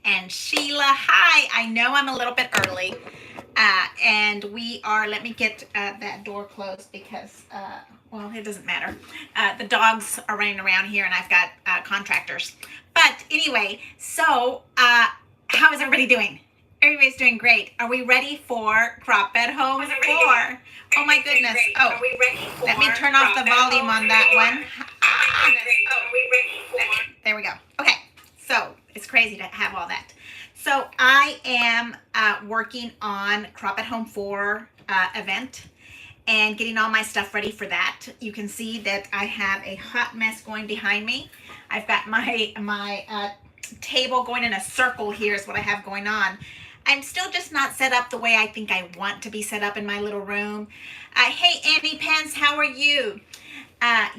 and Sheila. Hi, I know I'm a little bit early, and we are, let me get that door closed because, well, it doesn't matter. The dogs are running around here and I've got contractors. But anyway, so how is everybody doing? Everybody's doing great. Are we ready for Crop at Home 4? Oh my goodness. Oh, are we ready for let me turn off the volume on that one. There we go. Okay, so it's crazy to have all that. So I am working on Crop at Home 4 event and getting all my stuff ready for that. You can see that I have a hot mess going behind me. I've got my table going in a circle here is what I have going on. I'm still just not set up the way I think I want to be set up in my little room. Hey, Annie Pence, how are you?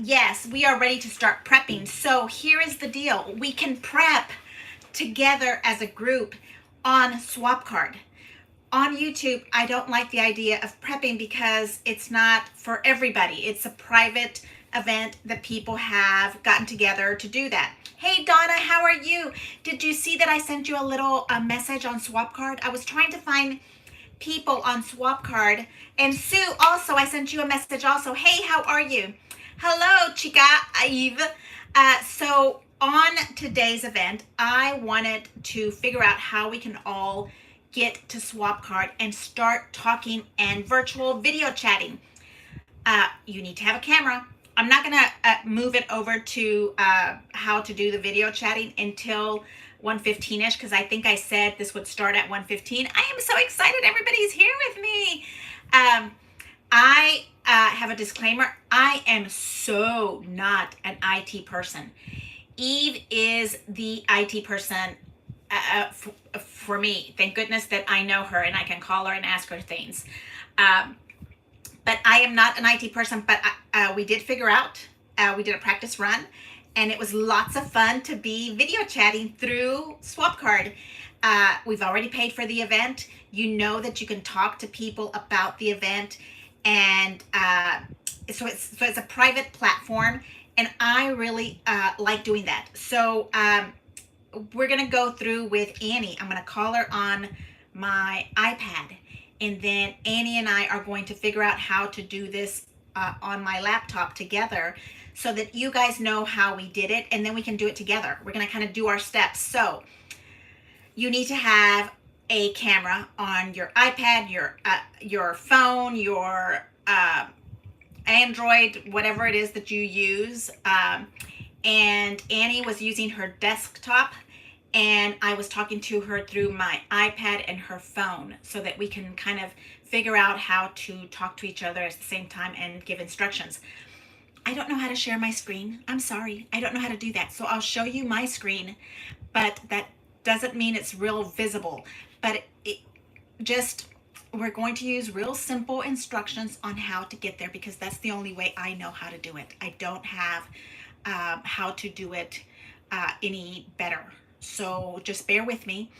Yes, we are ready to start prepping. So here is the deal. We can prep together as a group on SwapCard. On YouTube, I don't like the idea of prepping because it's not for everybody. It's a private event that people have gotten together to do that. Hey Donna, how are you? Did you see that I sent you a little message on SwapCard? I was trying to find people on SwapCard. And Sue, also, I sent you a message also. Hey, how are you? Hello, Chica Eve. So on today's event, I wanted to figure out how we can all get to SwapCard and start talking and virtual video chatting. You need to have a camera. I'm not going to move it over to how to do the video chatting until 1:15ish because I think I said this would start at 1:15. I am so excited everybody's here with me. I have a disclaimer. I am so not an IT person. Eve is the IT person for me. Thank goodness that I know her and I can call her and ask her things. But I am not an IT person, but we did figure out, we did a practice run, and it was lots of fun to be video chatting through SwapCard. We've already paid for the event. You know that you can talk to people about the event, and so it's a private platform, and I really like doing that. So we're gonna go through with Annie. I'm gonna call her on my iPad, and then Annie and I are going to figure out how to do this on my laptop together so that you guys know how we did it, and then we can do it together. We're gonna kind of do our steps. So you need to have a camera on your iPad, your phone, your Android, whatever it is that you use. And Annie was using her desktop, and I was talking to her through my iPad and her phone so that we can kind of figure out how to talk to each other at the same time and give instructions. I don't know how to share my screen. I'm sorry. I don't know how to do that. So I'll show you my screen, but that doesn't mean it's real visible. But we're going to use real simple instructions on how to get there because that's the only way I know how to do it. I don't have how to do it any better. So just bear with me.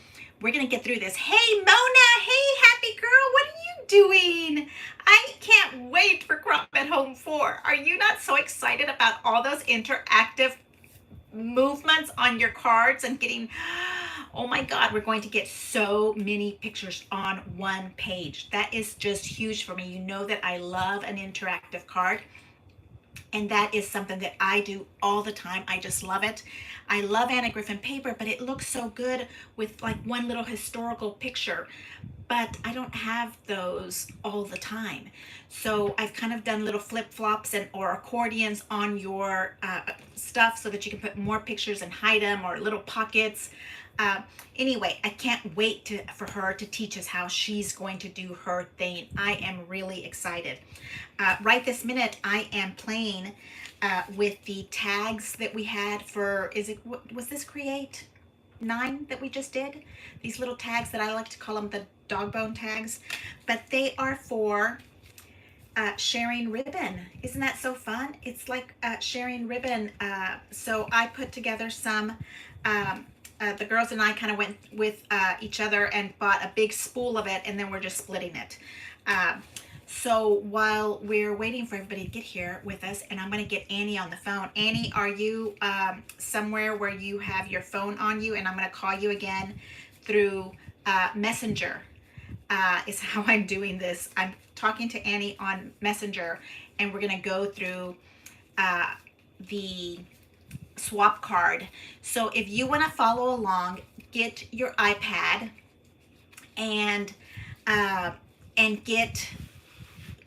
We're gonna get through this. Hey Mona, hey happy girl, what are you doing? I can't wait for Crop at Home 4. Are you not so excited about all those interactive movements on your cards and getting, oh my God, we're going to get so many pictures on one page. That is just huge for me. You know that I love an interactive card. And that is something that I do all the time. I just love it. I love Anna Griffin paper, but it looks so good with like one little historical picture. But I don't have those all the time. So I've kind of done little flip-flops or accordions on your stuff so that you can put more pictures and hide them, or little pockets. Anyway, I can't wait for her to teach us how she's going to do her thing. I am really excited. Right this minute, I am playing with the tags that we had for, was this Create 9 that we just did? These little tags that I like to call them the dog bone tags, but they are for sharing ribbon. Isn't that so fun? It's like sharing ribbon. So I put together some, the girls and I kind of went with each other and bought a big spool of it, and then we're just splitting it. So while we're waiting for everybody to get here with us, and I'm going to get Annie on the phone. Annie, are you somewhere where you have your phone on you? And I'm going to call you again through Messenger. Is how I'm doing this. I'm talking to Annie on Messenger, and we're going to go through the SwapCard. So if you want to follow along, get your iPad and get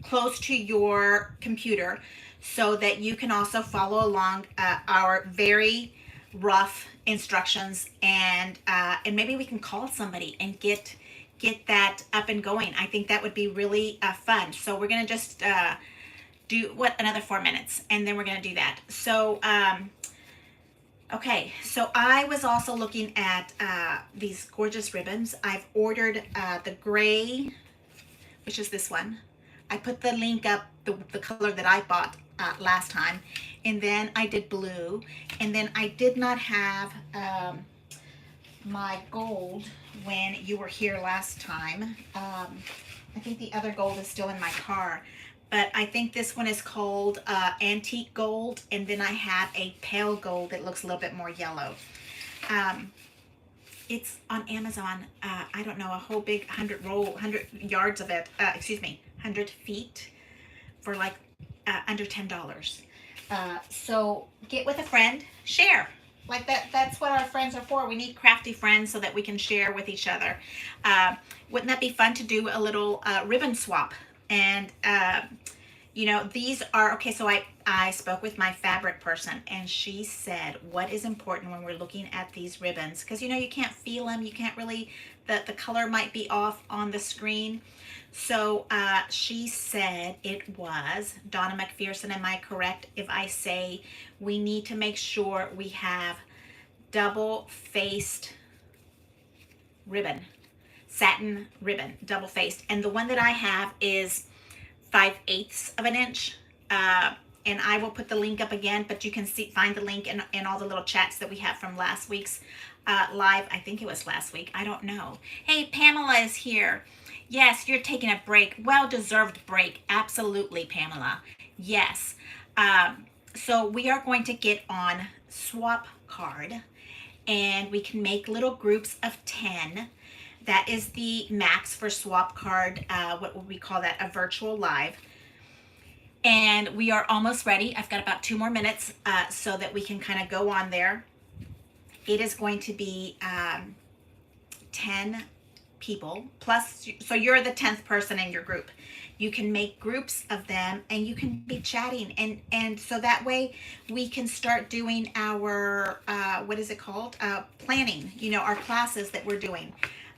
close to your computer so that you can also follow along our very rough instructions, and maybe we can call somebody and get that up and going. I think that would be really fun. So we're gonna just do another 4 minutes, and then we're gonna do that. So okay, so I was also looking at these gorgeous ribbons. I've ordered the gray, which is this one. I put the link up, the color that I bought last time, and then I did blue, and then I did not have my gold when you were here last time. I think the other gold is still in my car, but I think this one is called antique gold, and then I have a pale gold that looks a little bit more yellow. It's on Amazon. I don't know, a whole big 100 yards of it, 100 feet for like under $10. So get with a friend, share. Like that's what our friends are for. We need crafty friends so that we can share with each other. Wouldn't that be fun to do a little ribbon swap? And these are okay. So I spoke with my fabric person, and she said what is important when we're looking at these ribbons, because you can't feel them, you can't really, the color might be off on the screen. So she said it was, Donna McPherson, am I correct if I say we need to make sure we have double-faced ribbon, satin ribbon, double-faced. And the one that I have is 5/8 of an inch. And I will put the link up again, but you can find the link in all the little chats that we have from last week's live. I think it was last week. I don't know. Hey, Pamela is here. Yes, you're taking a break. Well-deserved break. Absolutely, Pamela. Yes. So we are going to get on SwapCard, and we can make little groups of 10. That is the max for SwapCard. What would we call that? A virtual live. And we are almost ready. I've got about 2 more minutes so that we can kind of go on there. It is going to be 10 people plus, so you're the 10th person in your group. You can make groups of them, and you can be chatting, and so that way we can start doing our what is it called, planning, our classes that we're doing,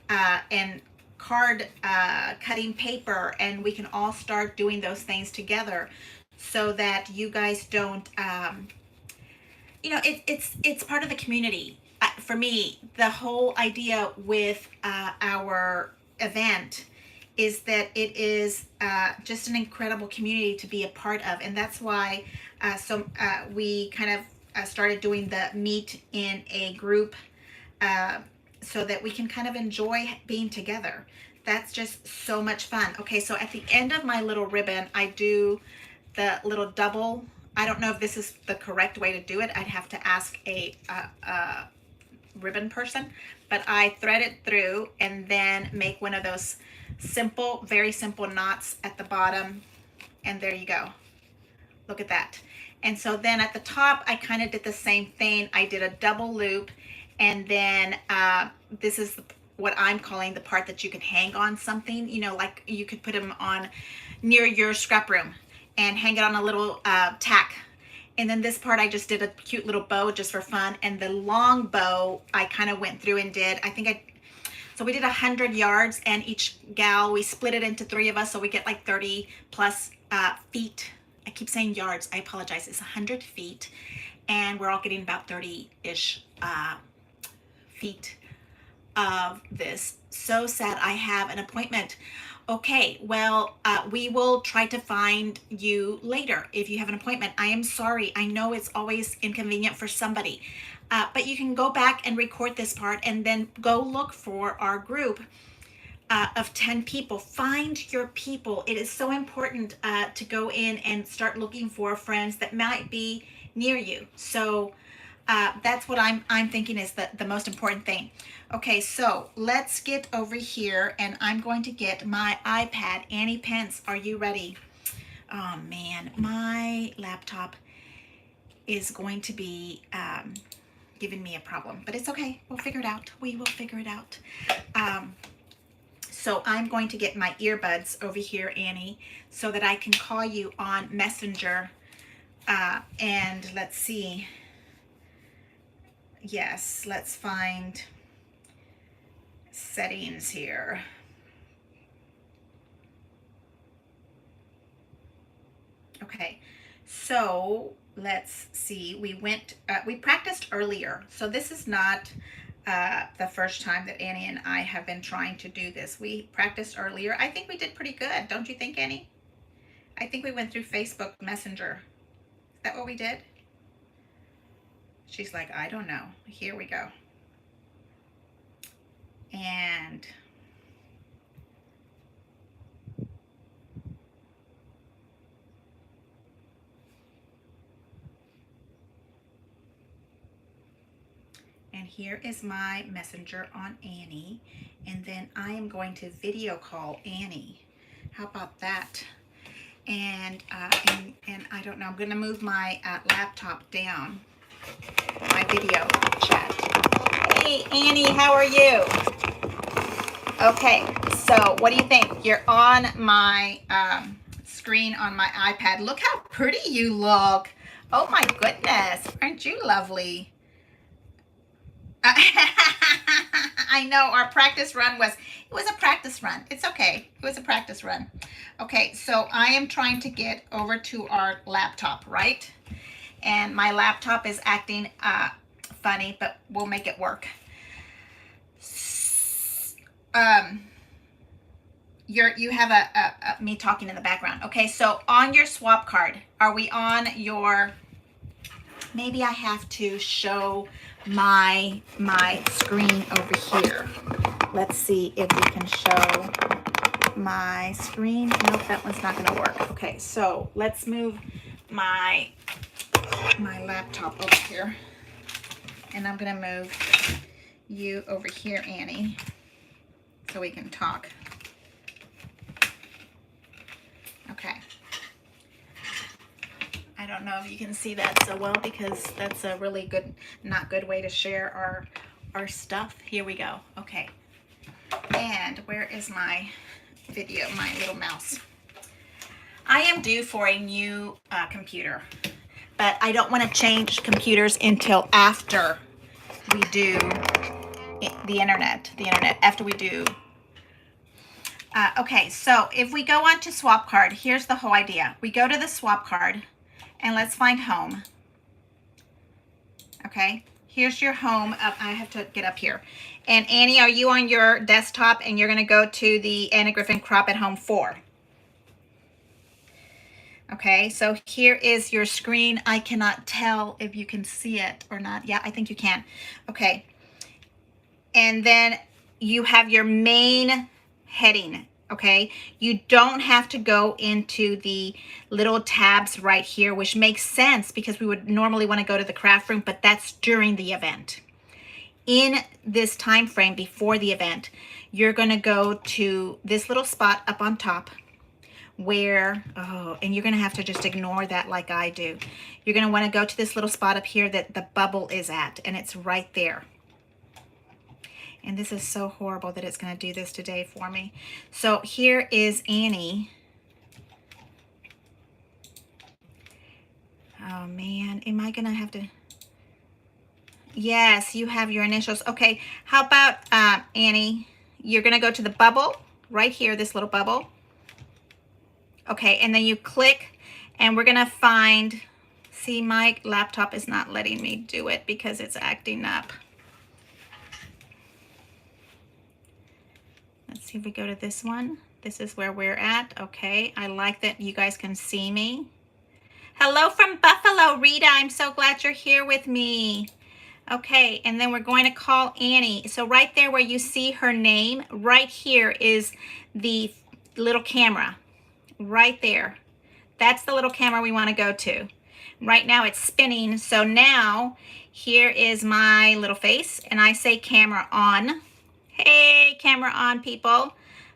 and card cutting paper, and we can all start doing those things together so that you guys don't it's part of the community. For me, the whole idea with our event is that it is just an incredible community to be a part of, and that's why we kind of started doing the meet in a group so that we can kind of enjoy being together. That's just so much fun. Okay, so at the end of my little ribbon, I do the little double. I don't know if this is the correct way to do it. I'd have to ask a ribbon person, but I thread it through and then make one of those simple, very simple knots at the bottom, and there you go. Look at that. And so then at the top, I kind of did the same thing. I did a double loop, and then this is what I'm calling the part that you can hang on something, like you could put them on near your scrap room and hang it on a little tack. And then this part, I just did a cute little bow just for fun. And the long bow, I kind of went through and did, so we did 100 yards, and each gal, we split it into 3 of us, so we get like 30 plus feet. I keep saying yards, I apologize. It's 100 feet, and we're all getting about 30-ish feet of this. So sad I have an appointment. Okay, well, we will try to find you later if you have an appointment. I am sorry. I know it's always inconvenient for somebody, but you can go back and record this part and then go look for our group of 10 people. Find your people. It is so important to go in and start looking for friends that might be near you. So that's what I'm thinking is the most important thing. Okay, so let's get over here, and I'm going to get my iPad. Annie Pence, are you ready? Oh man, my laptop is going to be giving me a problem, but it's okay. We'll figure it out. We will figure it out. So I'm going to get my earbuds over here, Annie, so that I can call you on Messenger. And let's see. Yes, let's find settings here. Okay, so let's see. We practiced earlier. So this is not the first time that Annie and I have been trying to do this. We practiced earlier. I think we did pretty good. Don't you think, Annie? I think we went through Facebook Messenger. Is that what we did? She's like, I don't know. Here we go. And here is my messenger on Annie. And then I am going to video call Annie. How about that? And I don't know, I'm going to move my laptop down, my video chat. Hey, Annie, how are you? Okay, so what do you think? You're on my screen on my iPad. Look how pretty you look. Oh my goodness, aren't you lovely? I know our practice run was a practice run. It's okay. It was a practice run. Okay, so I am trying to get over to our laptop, right? And my laptop is acting funny, but we'll make it work. You have a me talking in the background. Okay, so on your SwapCard, are we on your? Maybe I have to show my screen over here. Let's see if we can show my screen. Nope, that one's not going to work. Okay, so let's move my laptop over here, and I'm going to move you over here, Annie, so we can talk. Okay. I don't know if you can see that so well because that's a really not good way to share our stuff. Here we go. Okay. And where is my video, my little mouse? I am due for a new computer, but I don't want to change computers until after we do the internet, after we do. Okay, so if we go on to SwapCard, here's the whole idea. We go to the SwapCard, and let's find home. Okay, here's your home. I have to get up here. And Annie, are you on your desktop? And you're going to go to the Anna Griffin Crop at Home 4. Okay, so here is your screen. I cannot tell if you can see it or not. Yeah, I think you can. Okay, and then you have your main heading. Okay, you don't have to go into the little tabs right here, which makes sense because we would normally want to go to the craft room, but that's during the event. In this time frame before the event, you're going to go to this little spot up on top where, and you're going to have to just ignore that like I do. You're going to want to go to this little spot up here that the bubble is at, and it's right there. And this is so horrible that it's going to do this today for me. So here is Annie. Oh man, am I going to have to? Yes, you have your initials. Okay, how about Annie? You're going to go to the bubble right here, this little bubble. Okay, and then you click, and we're going to find, see, my laptop is not letting me do it because it's acting up. Let's see if we go to this one. This is where we're at. Okay, I like that you guys can see me. Hello from Buffalo, Rita. I'm so glad you're here with me. Okay, and then we're going to call Annie. So right there where you see her name, right here is the little camera. Right there. That's the little camera we want to go to. Right now it's spinning. So now here is my little face and I say camera on. Hey, camera on, people.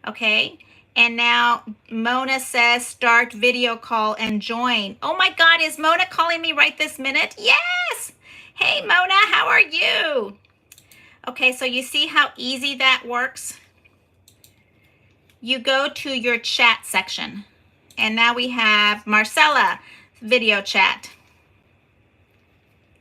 Okay. And now Mona says start video call and join. Oh my God, is Mona calling me right this minute? Yes. Hey, Mona, how are you? Okay, so you see how easy that works? You go to your chat section. And now we have Marcella video chat.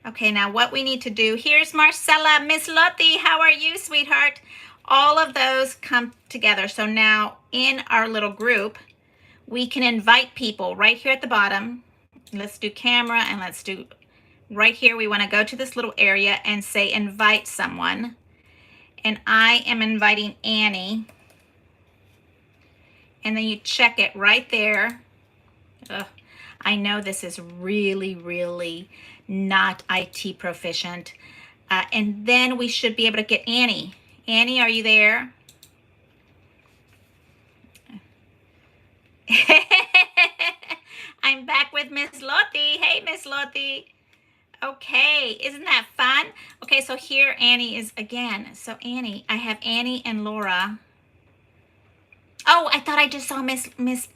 Okay, now what we need to do, here's Marcella, Miss Lottie, how are you, sweetheart? All of those come together. So now in our little group, we can invite people right here at the bottom. Let's do camera and let's do right here. We want to go to this little area and say invite someone. And I am inviting Annie. And then you check it right there. Ugh, I know this is really, really not IT proficient. And then we should be able to get Annie. Annie, are you there? I'm back with Miss Lottie. Hey, Miss Lottie. Okay, isn't that fun? Okay, so here Annie is again. So Annie, I have Annie and Laura. Oh, I thought I just saw Miss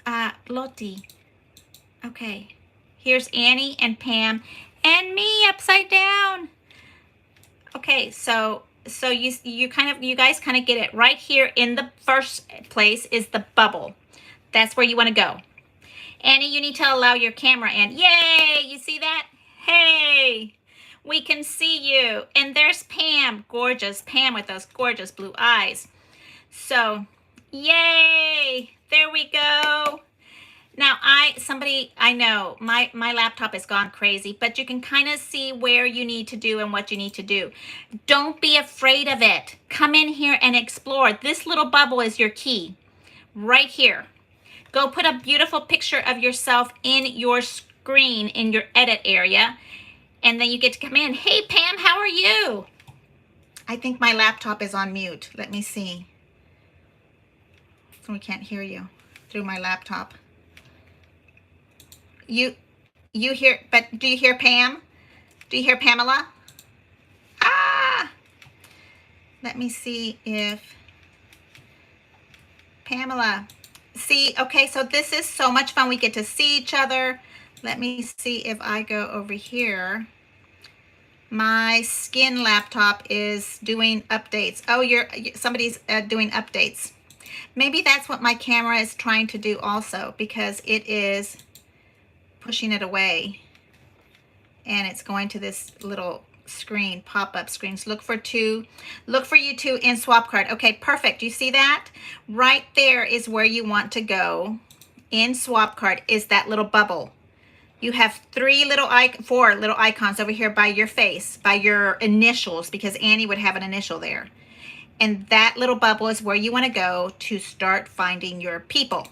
Lottie. Okay, here's Annie and Pam and me upside down. Okay, so you guys kind of get it. Right here in the first place is the bubble. That's where you want to go. Annie, you need to allow your camera in. Yay! You see that? Hey, we can see you. And there's Pam, gorgeous Pam with those gorgeous blue eyes. So, yay! There we go. Now, I know my laptop has gone crazy, but you can kind of see where you need to do and what you need to do. Don't be afraid of it. Come in here and explore. This little bubble is your key right here. Go put a beautiful picture of yourself in your screen in your edit area, and then you get to come in. Hey, Pam, how are you? I think my laptop is on mute. Let me see. So we can't hear you through my laptop. You hear, but do you hear Pam? Do you hear Pamela? Ah! Let me see if Pamela. See, okay, so this is so much fun. We get to see each other. Let me see if I go over here. My skin laptop is doing updates. Oh, somebody's doing updates. Maybe that's what my camera is trying to do also, because it is pushing it away and it's going to this little screen, pop-up screens. Look for you two in SwapCard. Okay, perfect. You see that? Right there is where you want to go in SwapCard is that little bubble. You have four little icons over here by your face, by your initials, because Annie would have an initial there. And that little bubble is where you want to go to start finding your people.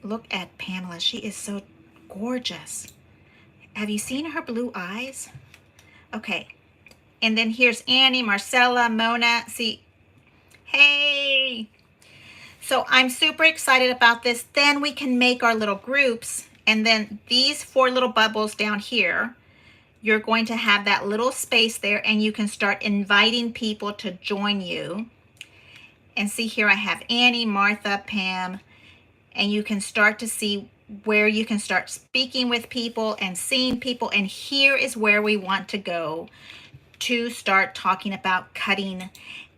Look at Pamela. She is so gorgeous. Have you seen her blue eyes? Okay. And then here's Annie, Marcella, Mona. See, hey. So I'm super excited about this. Then we can make our little groups. And then these four little bubbles down here, you're going to have that little space there and you can start inviting people to join you. And see here I have Annie, Martha, Pam, and you can start to see where you can start speaking with people and seeing people. And here is where we want to go to start talking about cutting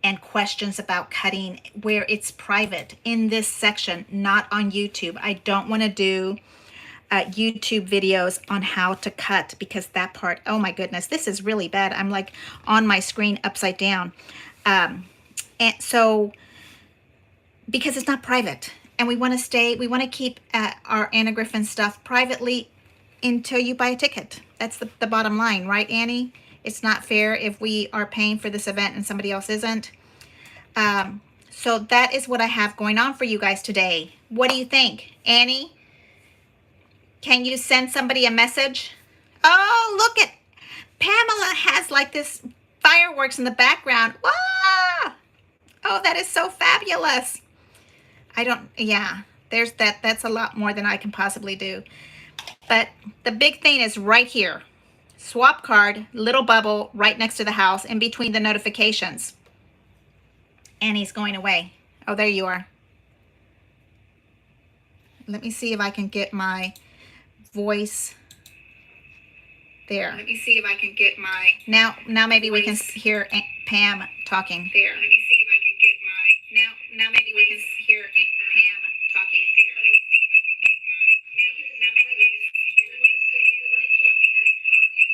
and questions about cutting, where it's private in this section, not on YouTube. I don't want to do YouTube videos on how to cut, because that part, oh my goodness, this is really bad. I'm like on my screen upside down. And so, because it's not private. And we want to keep our Anna Griffin stuff privately until you buy a ticket. That's the bottom line, right, Annie? It's not fair if we are paying for this event and somebody else isn't. So that is what I have going on for you guys today. What do you think? Annie, can you send somebody a message? Oh, look at Pamela has like this fireworks in the background. Wow! Oh, that is so fabulous. Yeah, that's a lot more than I can possibly do. But the big thing is right here. SwapCard, little bubble right next to the house in between the notifications. Annie's going away. Oh, there you are. Let me see if I can get my voice there. Let me see if I can get my now maybe voice. We can hear Pam talking. There. Let me see if I can get my now maybe we can hear Pam talking. There. Let me see if I can get my now maybe we can hear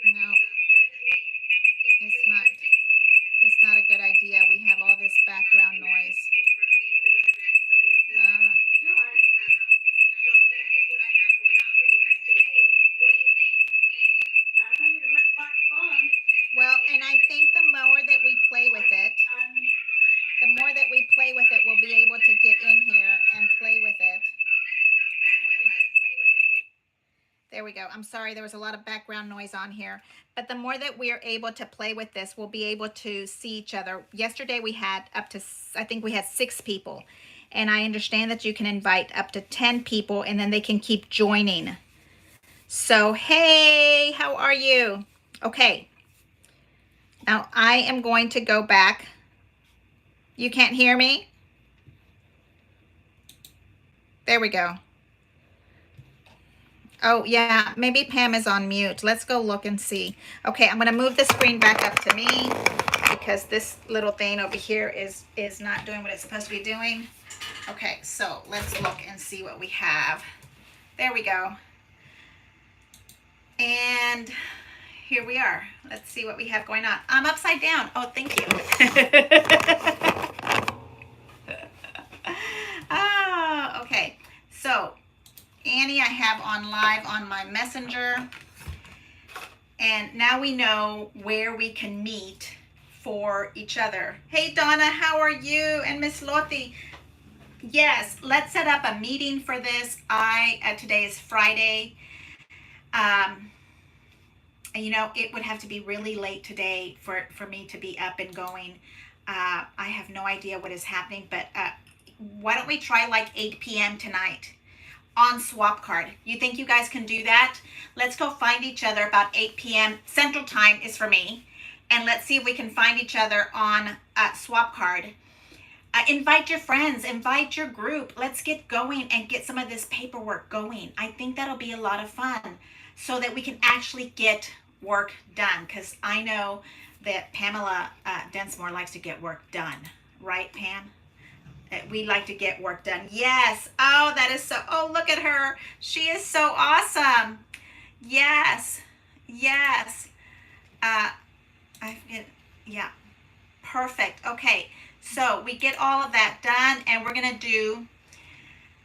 no. It's not a good idea. We have all this background noise. Well, and I think the more that we play with it, we'll be able to get in here and play with it. There we go. I'm sorry, there was a lot of background noise on here. But the more that we are able to play with this, we'll be able to see each other. Yesterday we had I think we had 6 people. And I understand that you can invite up to 10 people and then they can keep joining. So, hey, how are you? Okay. Now I am going to go back. You can't hear me? There we go. Oh, yeah, maybe Pam is on mute. Let's go look and see. Okay, I'm going to move the screen back up to me because this little thing over here is not doing what it's supposed to be doing. Okay, so let's look and see what we have. There we go. And here we are. Let's see what we have going on. I'm upside down. Oh, thank you. Oh, okay. So Annie, I have on live on my messenger. And now we know where we can meet for each other. Hey, Donna, how are you? And Miss Lottie. Yes, let's set up a meeting for this. Today is Friday. You know, it would have to be really late today for me to be up and going. I have no idea what is happening, but why don't we try like 8 p.m. tonight on SwapCard? You think you guys can do that? Let's go find each other about 8 p.m. Central Time is for me. And let's see if we can find each other on SwapCard. Invite your friends, invite your group. Let's get going and get some of this paperwork going. I think that'll be a lot of fun so that we can actually get work done. Because I know that Pamela Densmore likes to get work done. Right, Pam? We like to get work done. Yes. Oh, that is so. Oh, look at her. She is so awesome. Yes. Yes. Yeah. Perfect. Okay. So we get all of that done and we're going to do.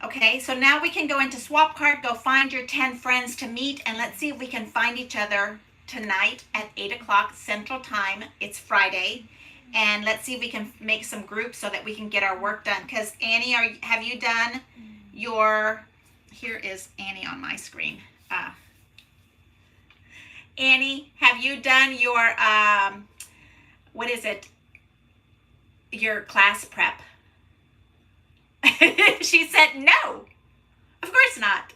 Okay. So now we can go into SwapCard, go find your 10 friends to meet, and let's see if we can find each other tonight at 8 o'clock Central Time. It's Friday. And let's see if we can make some groups so that we can get our work done. Because Annie, have you done your, here is Annie on my screen. Annie, have you done your, what is it? Your class prep? She said no. Of course not.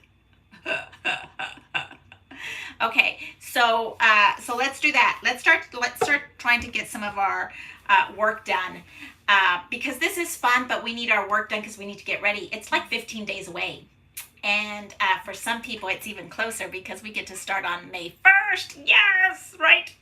Okay, so let's do that. Let's start trying to get some of our work done because this is fun, but we need our work done because we need to get ready. It's like 15 days away. And for some people, it's even closer because we get to start on May 1st. Yes, right.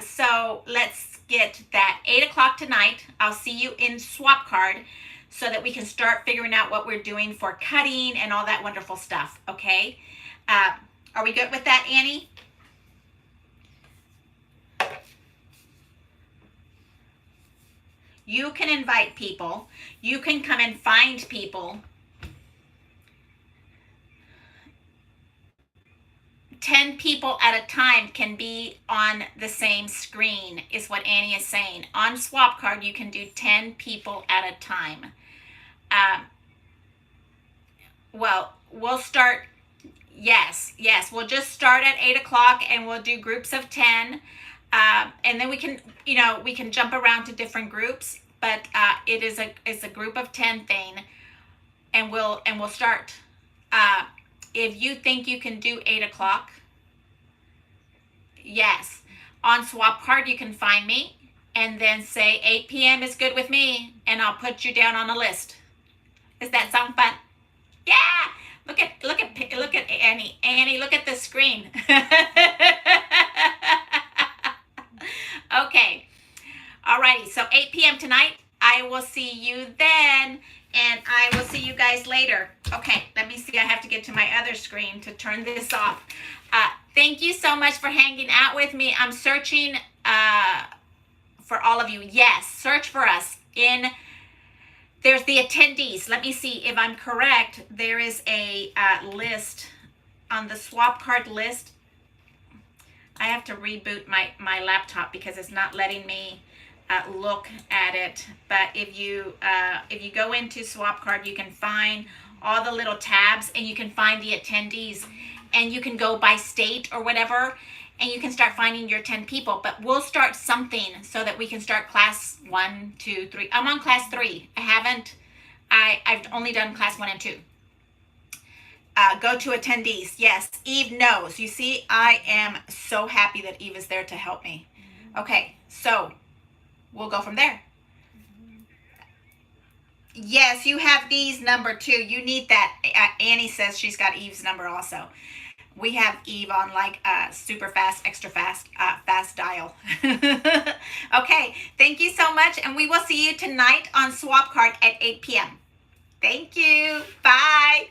So let's get that 8 o'clock tonight. I'll see you in SwapCard so that we can start figuring out what we're doing for cutting and all that wonderful stuff. Okay. Are we good with that, Annie? You can invite people. You can come and find people. 10 people at a time can be on the same screen, is what Annie is saying. On SwapCard, you can do 10 people at a time. Well, we'll start. Yes, yes. We'll just start at 8 o'clock and we'll do groups of 10. And then we can, we can jump around to different groups, but it's a group of 10 thing, and we'll start. If you think you can do 8 o'clock, yes. On SwapCard, you can find me and then say 8 p.m. is good with me, and I'll put you down on a list. Does that sound fun? Yeah. Look at Annie. Annie, look at the screen. Okay. Alrighty. So 8 p.m. tonight. I will see you then, and I will see you guys later. Okay. Let me see. I have to get to my other screen to turn this off. Thank you so much for hanging out with me. I'm searching for all of you. Yes. Search for us in. There's the attendees. Let me see if I'm correct. There is a list on the SwapCard list. I have to reboot my laptop because it's not letting me look at it. But if you go into SwapCard, you can find all the little tabs, and you can find the attendees, and you can go by state or whatever, and you can start finding your 10 people. But we'll start something so that we can start class 1, 2, 3. I'm on class 3. I've only done class 1 and 2. Go to attendees. Yes, Eve knows. You see, I am so happy that Eve is there to help me. Okay, so we'll go from there. Yes, you have Dee's number too. You need that. Annie says she's got Eve's number also. We have Eve on like super fast, extra fast, fast dial. Okay, thank you so much, and we will see you tonight on SwapCard at 8 p.m. Thank you. Bye.